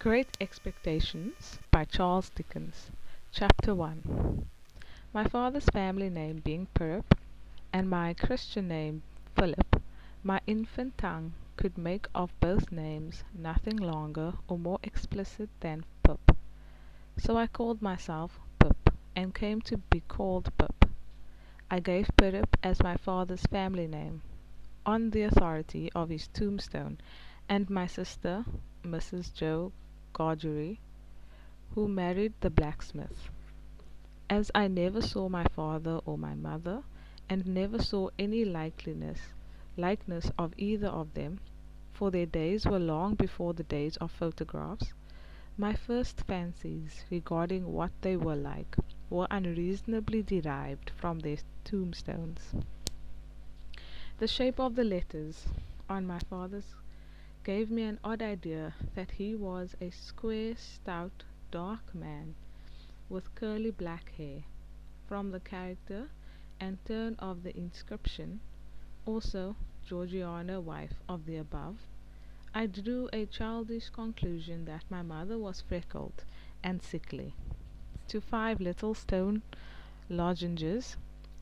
Great Expectations by Charles Dickens. Chapter 1. My father's family name being Pirrip, and my Christian name Philip, my infant tongue could make of both names nothing longer or more explicit than Pip. So I called myself Pip, and came to be called Pip. I gave Pirrip as my father's family name, on the authority of his tombstone, and my sister, Mrs. Joe Gargery, who married the blacksmith. As I never saw my father or my mother, and never saw any likeness of either of them, for their days were long before the days of photographs, my first fancies regarding what they were like were unreasonably derived from their tombstones. The shape of the letters on my father's gave me an odd idea that he was a square, stout, dark man, with curly black hair. From the character and turn of the inscription, also Georgiana, wife of the above, I drew a childish conclusion that my mother was freckled and sickly. To 5 little stone lozenges,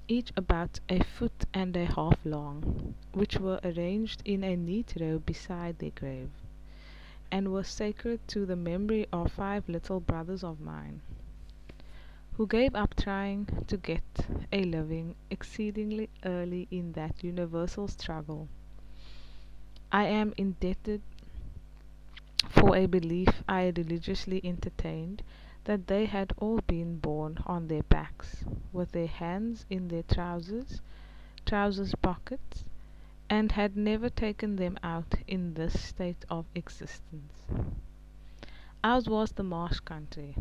each about a foot and a half long, which were arranged in a neat row beside their grave, and were sacred to the memory of 5 little brothers of mine, who gave up trying to get a living exceedingly early in that universal struggle. I am indebted for a belief I religiously entertained that they had all been born on their backs, with their hands in their trousers pockets, and had never taken them out in this state of existence. Ours was the marsh country,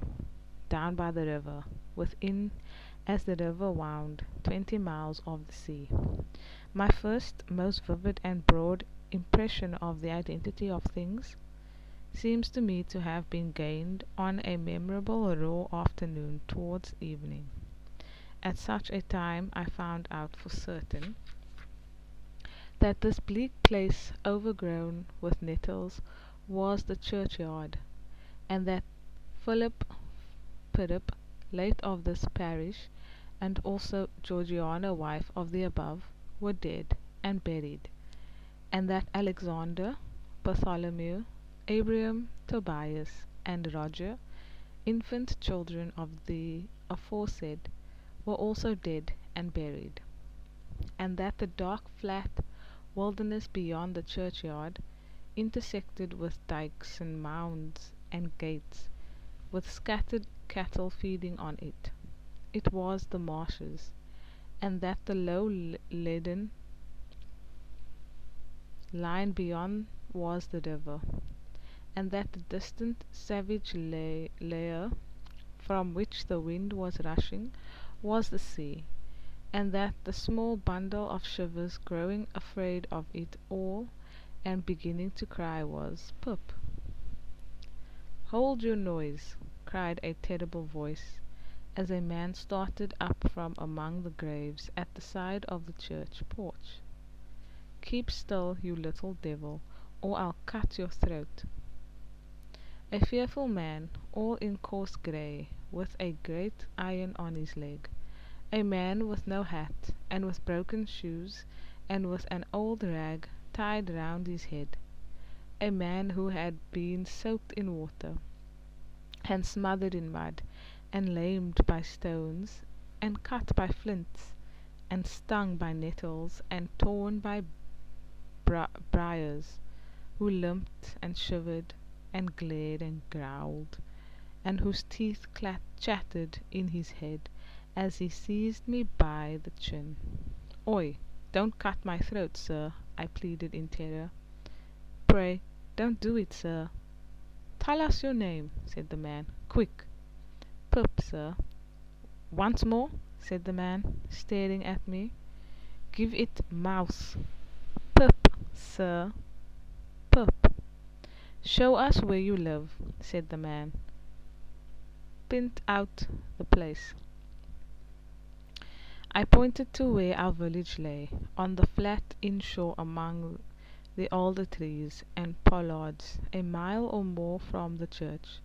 down by the river, within, as the river wound, 20 miles of the sea. My first, most vivid and broad impression of the identity of things seems to me to have been gained on a memorable raw afternoon towards evening. At such a time I found out for certain that this bleak place overgrown with nettles was the churchyard, and that Philip Pirrip, late of this parish, and also Georgiana, wife of the above, were dead and buried, and that Alexander, Bartholomew, Abraham, Tobias, and Roger, infant children of the aforesaid, were also dead and buried, and that the dark flat wilderness beyond the churchyard, intersected with dikes and mounds and gates, with scattered cattle feeding on it, it was the marshes, and that the low leaden line beyond was the river, and that the distant savage layer from which the wind was rushing was the sea, and that the small bundle of shivers growing afraid of it all and beginning to cry was Pip. "Hold your noise!" cried a terrible voice, as a man started up from among the graves at the side of the church porch. "Keep still, you little devil, or I'll cut your throat." A fearful man, all in coarse grey, with a great iron on his leg, a man with no hat, and with broken shoes, and with an old rag tied round his head, a man who had been soaked in water, and smothered in mud, and lamed by stones, and cut by flints, and stung by nettles, and torn by briars, who limped and shivered, and glared and growled, and whose teeth chattered in his head as he seized me by the chin. "Oi, don't cut my throat, sir," I pleaded in terror. "Pray, don't do it, sir." "Tell us your name," said the man. "Quick." "Pip, sir." "Once more," said the man, staring at me. "Give it mouth." "Pip, sir. Pip." "Show us where you live," said the man. "Pint out the place." I pointed to where our village lay, on the flat inshore among the alder trees and pollards a mile or more from the church.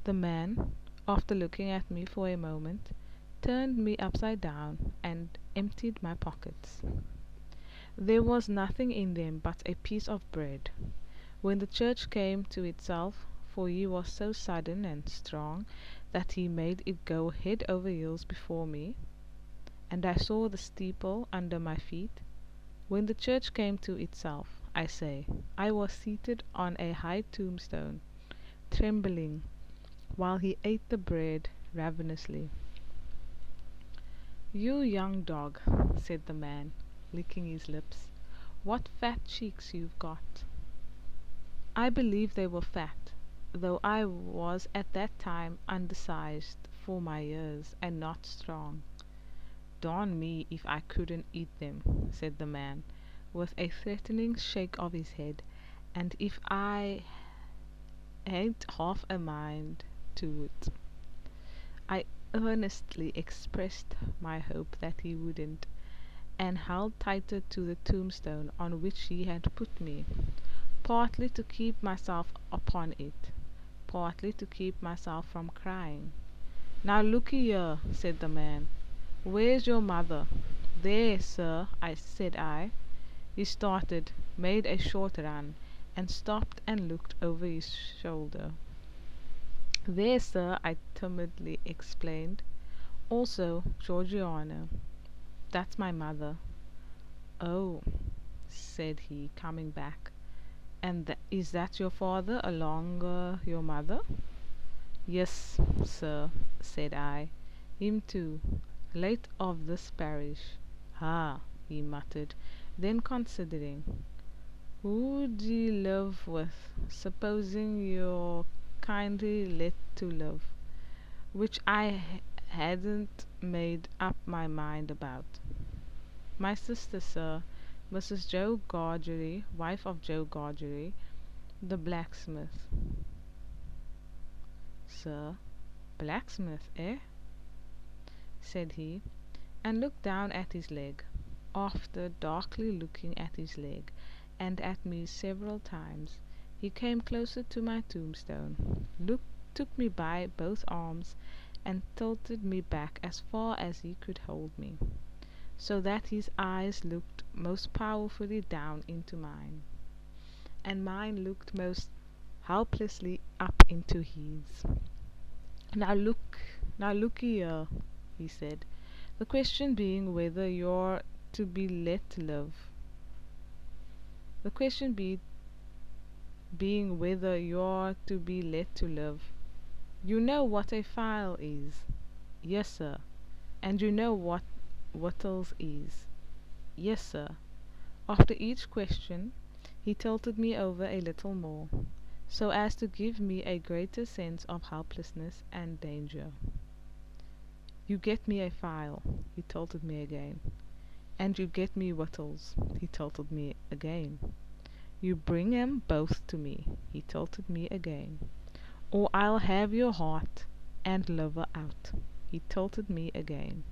The man, after looking at me for a moment, turned me upside down and emptied my pockets. There was nothing in them but a piece of bread. When the church came to itself, for he was so sudden and strong that he made it go head over heels before me, and I saw the steeple under my feet. When the church came to itself, I say, I was seated on a high tombstone, trembling, while he ate the bread ravenously. "You young dog," said the man, licking his lips, "what fat cheeks you've got." I believe they were fat, though I was at that time undersized for my years, and not strong. "Darn me if I couldn't eat them," said the man, with a threatening shake of his head, "and if I ain't half a mind to it." I earnestly expressed my hope that he wouldn't, and held tighter to the tombstone on which he had put me, partly to keep myself upon it, partly to keep myself from crying. "Now look'ee here," said the man, "where's your mother?" "There, sir," said I. He started, made a short run, and stopped and looked over his shoulder. "There, sir," I timidly explained. "Also Georgiana. That's my mother." "Oh," said he, coming back. "And is that your father along your mother?" "Yes, sir," said I. "Him too. Late of this parish." "Ah," he muttered. Then considering, "Who d'ye live with, supposing you're kindly let to live?" Which I hadn't made up my mind about. "My sister, sir, Mrs. Joe Gargery, wife of Joe Gargery, the blacksmith." "Sir, blacksmith, eh?" said he, and looked down at his leg. After darkly looking at his leg, and at me several times, he came closer to my tombstone, took me by both arms, and tilted me back as far as he could hold me, so that his eyes looked most powerfully down into mine, and mine looked most helplessly up into his. Now look'ee here," he said, "the question being whether you're to be let live. The question being whether you're to be let to live. You know what a file is?" "Yes, sir." "And you know what wittles is?" "Yes, sir." After each question he tilted me over a little more, so as to give me a greater sense of helplessness and danger. "You get me a file," he tilted me again. "And you get me wittles," he tilted me again. "You bring 'em both to me," he tilted me again. "Or I'll have your heart and liver out," he tilted me again.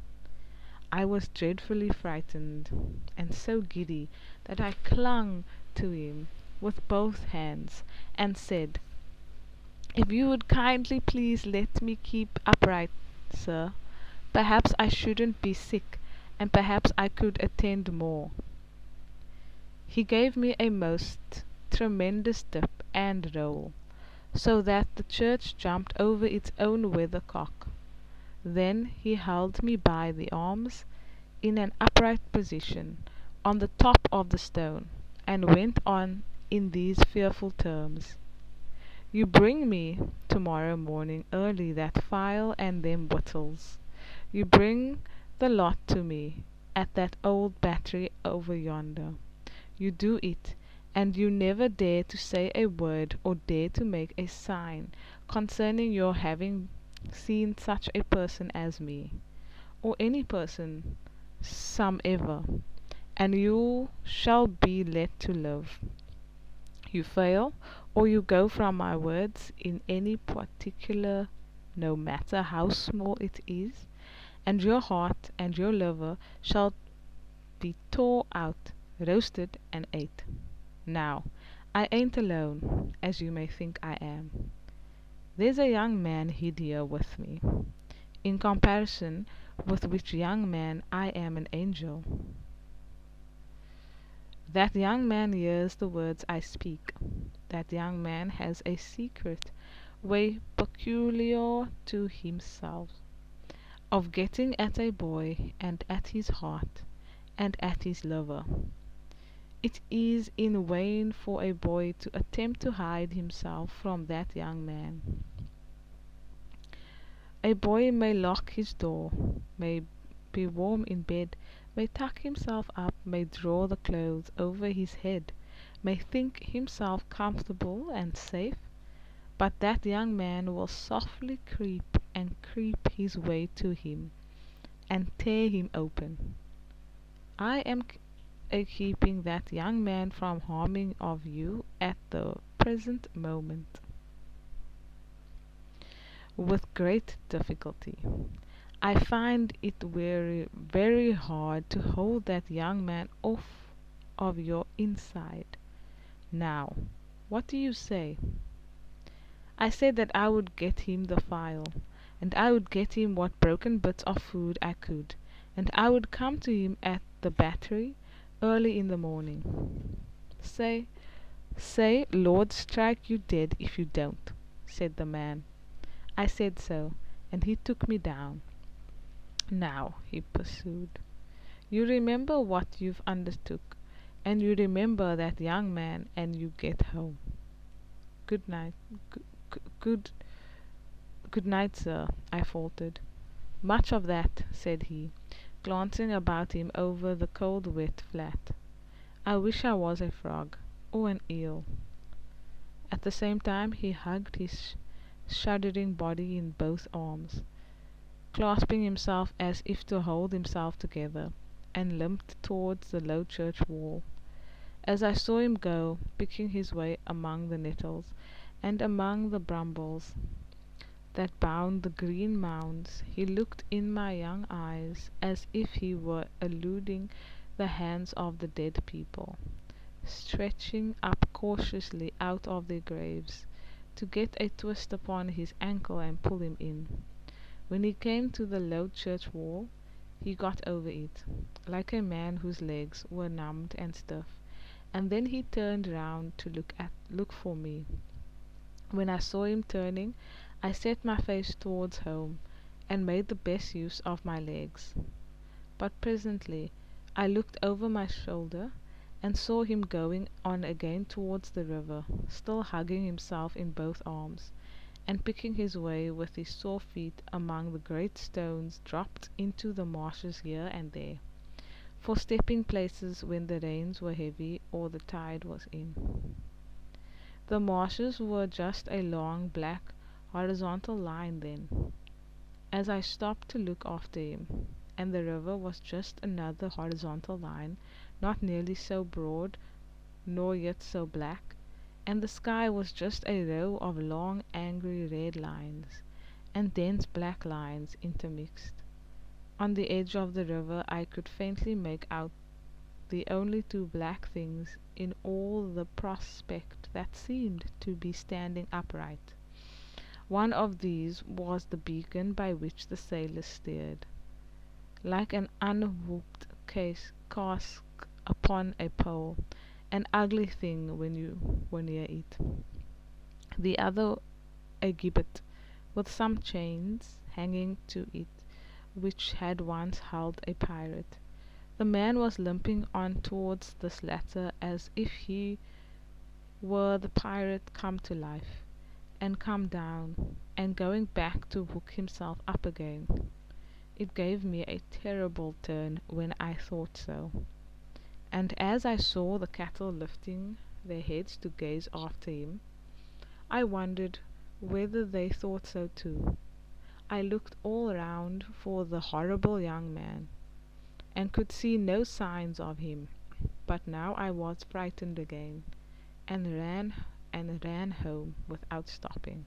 I was dreadfully frightened, and so giddy that I clung to him with both hands, and said, "If you would kindly please let me keep upright, sir, perhaps I shouldn't be sick, and perhaps I could attend more." He gave me a most tremendous dip and roll, so that the church jumped over its own weathercock. Then he held me by the arms, in an upright position, on the top of the stone, and went on in these fearful terms: "You bring me, tomorrow morning early, that file and them wittles. You bring the lot to me, at that old battery over yonder. You do it, and you never dare to say a word or dare to make a sign concerning your having seen such a person as me, or any person somever, and you shall be let to live. You fail, or you go from my words in any particular, no matter how small it is, and your heart and your liver shall be tore out, roasted, and ate. Now, I ain't alone, as you may think I am. There's a young man hid here with me, in comparison with which young man I am an angel. That young man hears the words I speak. That young man has a secret way peculiar to himself, of getting at a boy and at his heart and at his liver. It is in vain for a boy to attempt to hide himself from that young man. A boy may lock his door, may be warm in bed, may tuck himself up, may draw the clothes over his head, may think himself comfortable and safe, but that young man will softly creep and creep his way to him, and tear him open. I am a keeping that young man from harming of you at the present moment, with great difficulty. I find it very, very hard to hold that young man off of your inside. Now, what do you say? I said that I would get him the file, and I would get him what broken bits of food I could, and I would come to him at the Battery early in the morning. Say, Lord strike you dead if you don't, said the man. I said so, and he took me down. Now, he pursued, you remember what you've undertook, and you remember that young man, and you get home. Good night. Good good night, sir, I faltered. Much of that, said he, glancing about him over the cold wet flat. I wish I was a frog, or an eel. At the same time he hugged his shuddering body in both arms, clasping himself as if to hold himself together, and limped towards the low church wall. As I saw him go, picking his way among the nettles and among the brambles that bound the green mounds, he looked in my young eyes as if he were eluding the hands of the dead people, stretching up cautiously out of their graves, to get a twist upon his ankle and pull him in. When he came to the low church wall, he got over it, like a man whose legs were numbed and stiff, and then he turned round to look for me. When I saw him turning, I set my face towards home, and made the best use of my legs. But presently I looked over my shoulder, and saw him going on again towards the river, still hugging himself in both arms, and picking his way with his sore feet among the great stones dropped into the marshes here and there, for stepping places when the rains were heavy or the tide was in. The marshes were just a long black horizontal line then, as I stopped to look after him, and the river was just another horizontal line, not nearly so broad nor yet so black, and the sky was just a row of long angry red lines, and dense black lines intermixed. On the edge of the river I could faintly make out the only two black things in all the prospect that seemed to be standing upright. One of these was the beacon by which the sailors steered, like an unhooked cask upon a pole, an ugly thing when you were near it. The other a gibbet, with some chains hanging to it, which had once held a pirate. The man was limping on towards this latter as if he were the pirate come to life, and come down, and going back to hook himself up again. It gave me a terrible turn when I thought so. And as I saw the cattle lifting their heads to gaze after him, I wondered whether they thought so too. I looked all round for the horrible young man, and could see no signs of him. But now I was frightened again, and ran home without stopping.